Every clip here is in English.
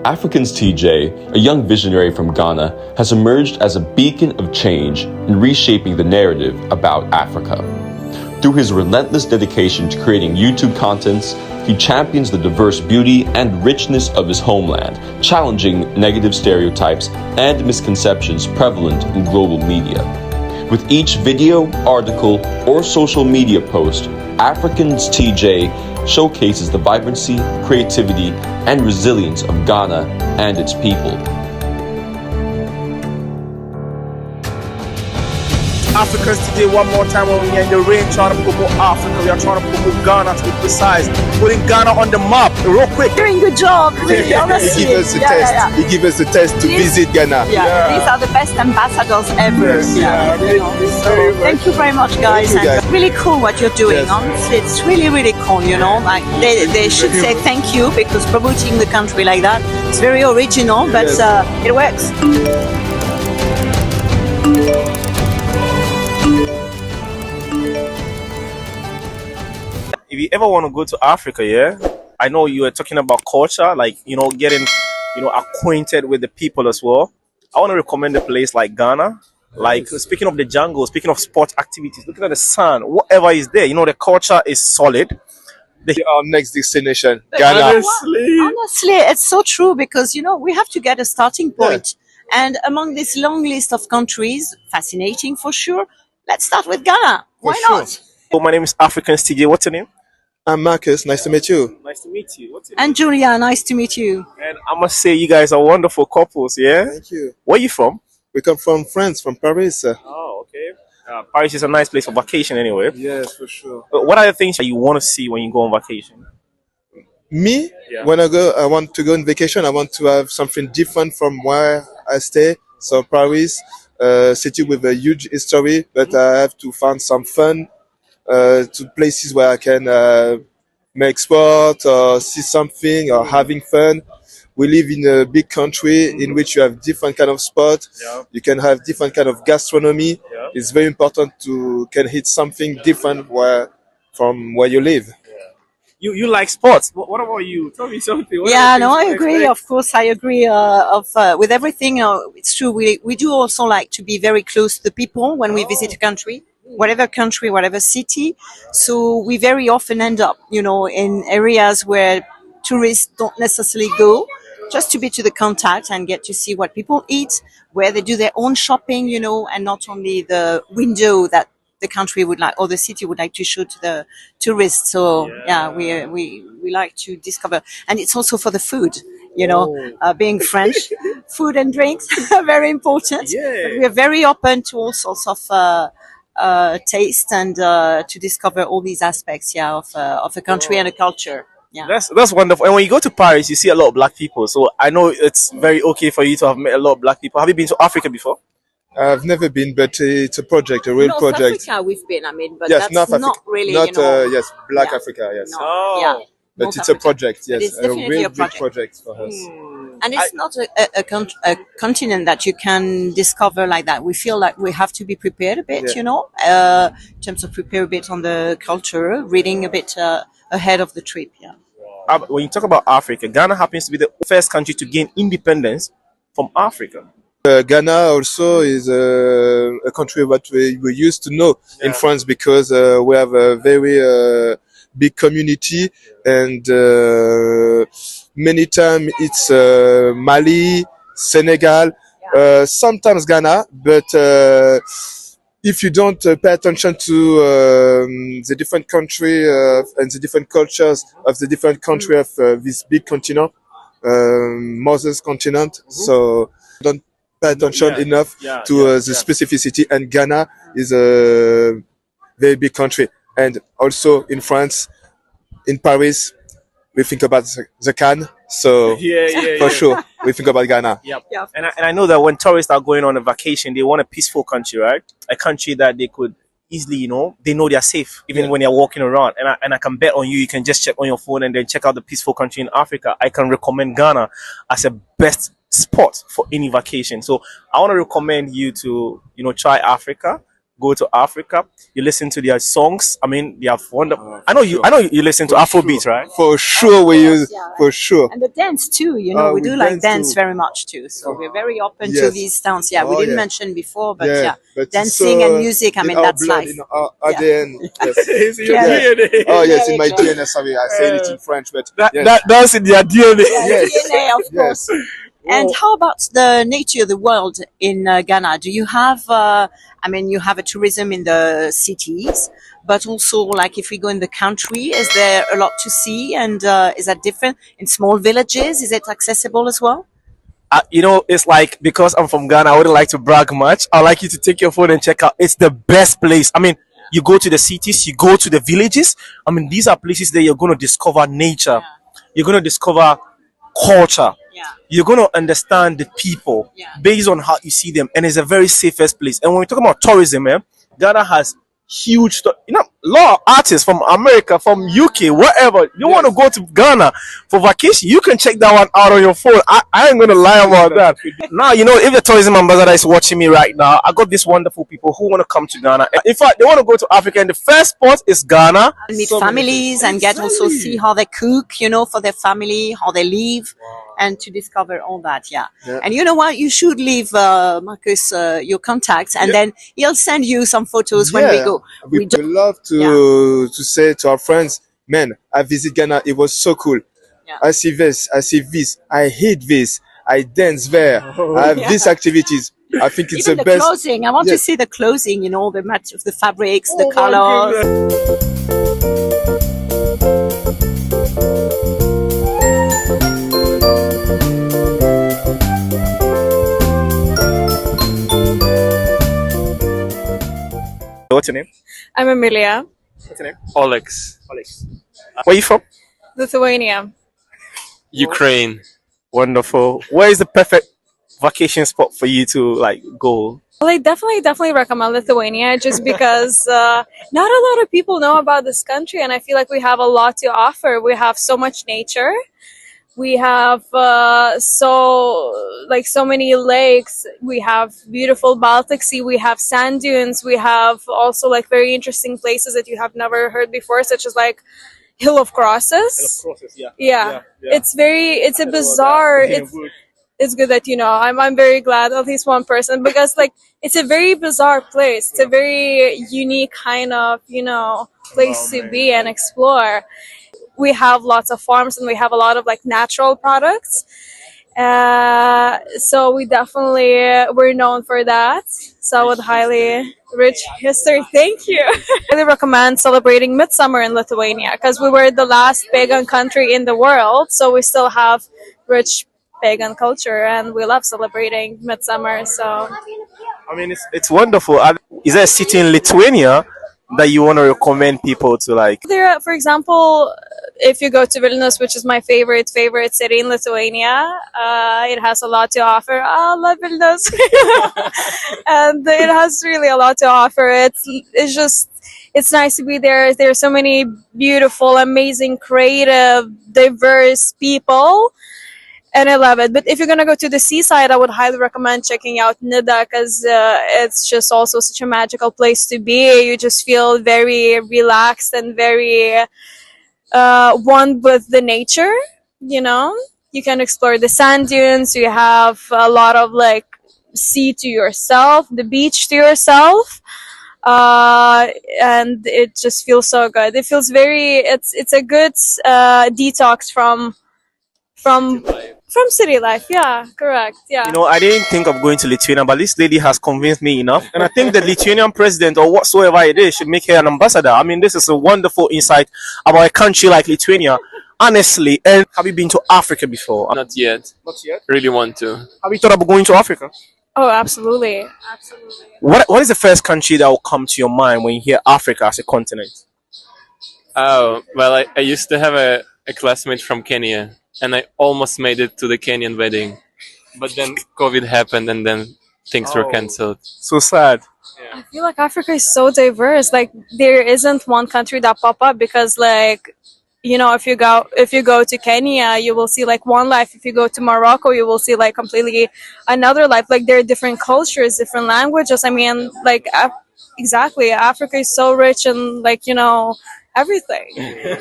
Africans TJ, a young visionary from Ghana, has emerged as a beacon of change in reshaping the narrative about Africa. Through his relentless dedication to creating YouTube contents, he champions the diverse beauty and richness of his homeland, challenging negative stereotypes and misconceptions prevalent in global media. With each video, article, or social media post, Africans TJ showcases the vibrancy, creativity, and resilience of Ghana and its people. Africans today, one more time when we're in the rain trying to promote Africa. We are trying to promote Ghana, to be precise. Putting Ghana on the map, real quick. Doing good job, really, honestly. He gave us a test. He gave us a test to visit Ghana. These are the best ambassadors ever. Thank you very much, guys. Thank you, guys. And really cool what you're doing. Yes. Honestly, it's really, really cool. You know, like they should say thank you, because promoting the country like that, it's very original, but it works. If you ever want to go to Africa, I know you were talking about culture, like, getting, acquainted with the people as well. I want to recommend a place like Ghana. Like, speaking of the jungle, speaking of sport activities, looking at the sun, whatever is there, the culture is solid. Our next destination, Ghana. Honestly, it's so true, because, we have to get a starting point. And among this long list of countries, fascinating for sure, let's start with Ghana. Why not? So my name is Africans TJ. What's your name? I'm Marcus. Nice to meet you. Nice to meet you. What's your name? And Julia, nice to meet you. And I must say, you guys are wonderful couples, yeah? Thank you. Where are you from? We come from France, from Paris. Oh, okay. Paris is a nice place for vacation anyway. Yes, for sure. What are the things that you want to see when you go on vacation? Me, Yeah. when I want to go on vacation. I want to have something different from where I stay. So Paris, city with a huge history, but I have to find some fun to places where I can make sport or see something or having fun. We live in a big country in which you have different kind of sport. Yeah. You can have different kind of gastronomy. Yeah. It's very important to can eat something different from where you live. You like sports. What about you? Tell me something. What Yeah, are the no, things I you agree. expect? Of course, I agree. With everything, it's true. We do also like to be very close to the people when we visit a country, whatever city. So we very often end up, in areas where tourists don't necessarily go, just to be to the contact and get to see what people eat, where they do their own shopping, and not only the window that the country would like or the city would like to show to the tourists. So we like to discover, and it's also for the food. Being French, food and drinks are very important. Yeah. But we are very open to all sorts of taste and to discover all these aspects, of a country and a culture. Yeah. That's wonderful. And when you go to Paris, you see a lot of black people. So I know it's very okay for you to have met a lot of black people. Have you been to Africa before? I've never been, but it's a project, a real North project. Africa we've been, but Yes, that's North not Africa. really, Not yeah. Black Yeah. Africa, yes. No. Oh. Yeah. But North it's a Africa. project, But yes, it's a definitely real a big project. project for us. And it's not a continent that you can discover like that. We feel like we have to be prepared a bit, in terms of prepare a bit on the culture, reading a bit ahead of the trip. Yeah. When you talk about Africa, Ghana happens to be the first country to gain independence from Africa. Ghana also is a country that we used to know in France because we have a very big community, and many times it's Mali, Senegal, sometimes Ghana, but if you don't pay attention to the different country and the different cultures of the different country of this big continent, Moses continent, so don't pay attention enough to the specificity. And Ghana is a very big country, and also in France, in Paris, we think about the Cannes, so for sure we think about Ghana. Yep. Yeah. And I know that when tourists are going on a vacation, they want a peaceful country, right? A country that they could easily, they know they're safe even when they're walking around. And I can bet on you can just check on your phone and then check out the peaceful country in Africa. I can recommend Ghana as a best spot for any vacation. So I want to recommend you to, try Africa. go to Africa, you listen to their songs. I mean, they have wonderful. I know you listen to Afrobeat, right? For sure, we use Yeah. for sure. And the dance too, you know, we we do like dance dance too. very much too. So we're very open to Yes. these dance. Yeah, we Oh, didn't yeah. mention before, but yeah, but it's dancing so and music. I in mean, our that's blood, life. in our Yeah. ADN. Yes. It's in your Yeah. DNA. Oh yes, in Very my close. DNA. Sorry, I said it in French, but yes. That's in their DNA. Yes. DNA, of course. Yes. And how about the nature of the world in Ghana? Do you have, I mean, you have a tourism in the cities, but also like if we go in the country, is there a lot to see? And is that different in small villages? Is it accessible as well? You know, it's like because I'm from Ghana, I wouldn't like to brag much. I'd like you to take your phone and check out. It's the best place. I mean, you go to the cities, you go to the villages. I mean, these are places that you're going to discover nature. You're going to discover culture. Yeah. You're going to understand the people Yeah. based on how you see them. And it's the very safest place. And when we talk about tourism, Ghana has huge, a lot of artists from America, from UK, wherever. You want to go to Ghana for vacation, you can check that one out on your phone. I ain't going to lie about that. Now, you know, if the tourism ambassador is watching me right now, I got these wonderful people who want to come to Ghana. In fact, they want to go to Africa, and the first spot is Ghana. Meet families and get also see how they cook, you know, for their family, how they live, and to discover all that. Yeah. And you know what? You should leave Marcus your contacts, and then he'll send you some photos when we go. We We don't- love to say to our friends, man, I visit Ghana. It was so cool. Yeah. I see this. I see this. I hate this. I dance there. I have these activities. I think it's Even the the best. clothing. I want to Yes. see the clothing, you know, the match of the fabrics, Oh the my colors. goodness. What's your name? I'm Amelia, What's your name? Olex, Alex. Where are you from? Lithuania. Ukraine. Wonderful. Where is the perfect vacation spot for you to like go? Well, I definitely recommend Lithuania just because not a lot of people know about this country, and I feel like we have a lot to offer. We have so much nature. We have so many lakes. We have beautiful Baltic Sea. We have sand dunes. We have also like very interesting places that you have never heard before, such as like Hill of Crosses. Yeah. It's a bizarre. It's good that you know. I'm very glad at least one person because like it's a very bizarre place. It's a very unique kind of place to be and explore. We have lots of farms and we have a lot of like natural products. So we definitely we're known for that. So I would highly rich history. Thank you. I really recommend celebrating Midsummer in Lithuania because we were the last pagan country in the world, so we still have rich pagan culture and we love celebrating Midsummer. So I mean, it's wonderful. Is there a city in Lithuania that you want to recommend people to like? there, for example, if you go to Vilnius, which is my favorite city in Lithuania, it has a lot to offer. I love Vilnius, and it has really a lot to offer. It's nice to be there. There's so many beautiful, amazing, creative, diverse people, and I love it. But if you're gonna go to the seaside, I would highly recommend checking out Nida because it's just also such a magical place to be. You just feel very relaxed and very one with the nature. You know, you can explore the sand dunes. You have a lot of like sea to yourself, the beach to yourself. And it just feels so good. It feels it's a good detox from city life. Yeah, correct. Yeah. You know, I didn't think of going to Lithuania, but this lady has convinced me enough. And I think the Lithuanian president or whatsoever it is should make her an ambassador. I mean, this is a wonderful insight about a country like Lithuania. Honestly, and have you been to Africa before? Not yet. Not yet. Really want to. Have you thought about going to Africa? Oh, absolutely. Absolutely. What is the first country that will come to your mind when you hear Africa as a continent? Oh, well, I used to have a classmate from Kenya, and I almost made it to the Kenyan wedding. But then COVID happened, and then things were Oh. cancelled. So sad. I feel like Africa is so diverse. Like there isn't one country that pop up because like if you go to Kenya, you will see like one life. If you go to Morocco, you will see like completely another life. Like there are different cultures, different languages. I mean, like exactly. Africa is so rich in, like, everything.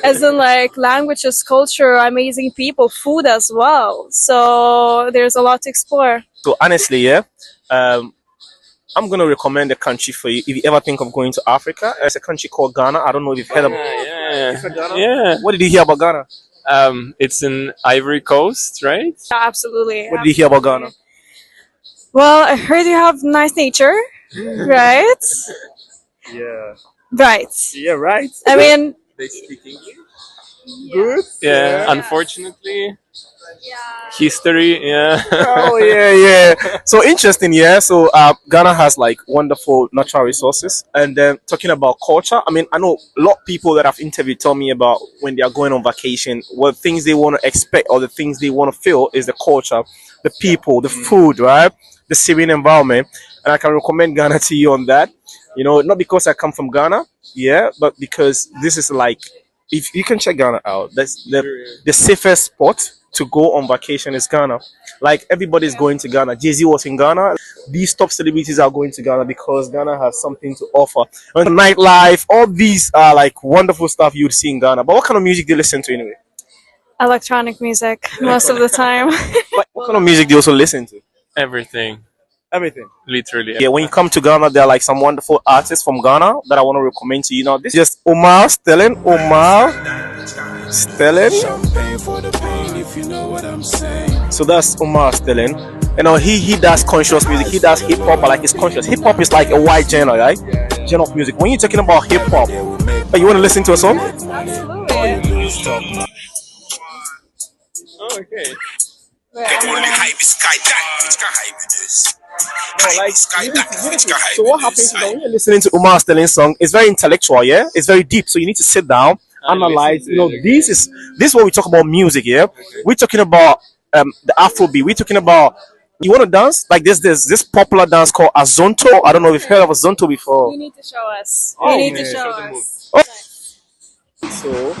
As in, like, languages, culture, amazing people, food as well. So there's a lot to explore. So honestly, yeah, I'm gonna recommend a country for you if you ever think of going to Africa. It's a country called Ghana. I don't know if you've heard of. Yeah. Yeah. What did you hear about Ghana? It's in Ivory Coast, right? Yeah, absolutely. What did you hear about Ghana? Well, I heard you have nice nature, right? Yeah. Right. Yeah. Right. I mean, They speak English. Good. Yeah, unfortunately. History, yeah. Oh yeah, yeah. So interesting, yeah. So Ghana has like wonderful natural resources, and then talking about culture. I mean, I know a lot of people that I've interviewed tell me about when they are going on vacation, what things they want to expect or the things they want to feel is the culture, the people, the food, right, the serene environment, and I can recommend Ghana to you on that. You know, not because I come from Ghana, yeah, but because this is like, if you can check Ghana out, that's the safest spot to go on vacation is Ghana. Like everybody's going to Ghana. Jay-Z was in Ghana. These top celebrities are going to Ghana because Ghana has something to offer. And nightlife, all these are like wonderful stuff you would see in Ghana. But what kind of music do you listen to anyway? electronic music most of the time. What kind of music do you also listen to? Everything. Everything. Literally. Yeah, when you come to Ghana, there are like some wonderful artists from Ghana that I want to recommend to you. Now, this is just Omar Stelling. Omar Stelling. So that's Omar Stelling. You know, he does conscious music. He does hip hop, but like it's conscious. Hip hop is like a wide genre, right? Genre of music. When you're talking about hip hop, you want to listen to a song? Oh, okay. So what happens is that when you're listening to Omar Stelling's song, it's very intellectual, yeah? It's very deep. So you need to sit down, analyze. You know, this is what we talk about music, yeah? We're talking about the Afrobeat. We're talking about, you want to dance? Like there's this popular dance called Azonto. I don't know if you've heard of Azonto before. You need to show us. Oh, You need to yeah. show Show the us. So,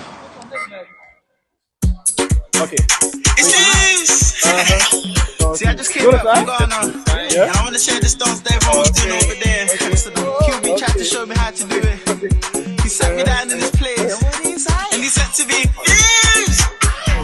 okay. See, I just came back from Ghana. And I want to share this dance that everyone's doing over there. So the QB tried to show me how to do it. He sat me down in this place. And he said to me,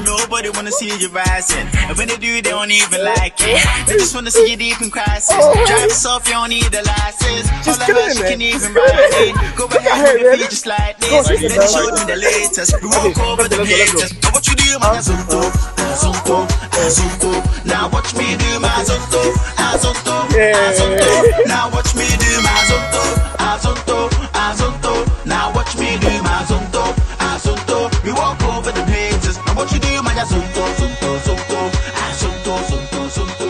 nobody wanna see you rising. And when they do, they don't even like it. They just wanna see you deep in crisis. Drive yourself, you don't need a license. All I heard, you can even ride it. Go ahead, move your feet just like this. Then they showed me the latest. We walk over the pages. Now what you do, my Azonto, Azonto, Azonto. Now watch me do my Azonto, Azonto, Azonto. Now watch me do my Azonto, Azonto, Azonto. Now watch me do my Azonto, Azonto. We walk over the pages. Now what you do, my Azonto, Azonto, Azonto, Azonto, Azonto, Azonto.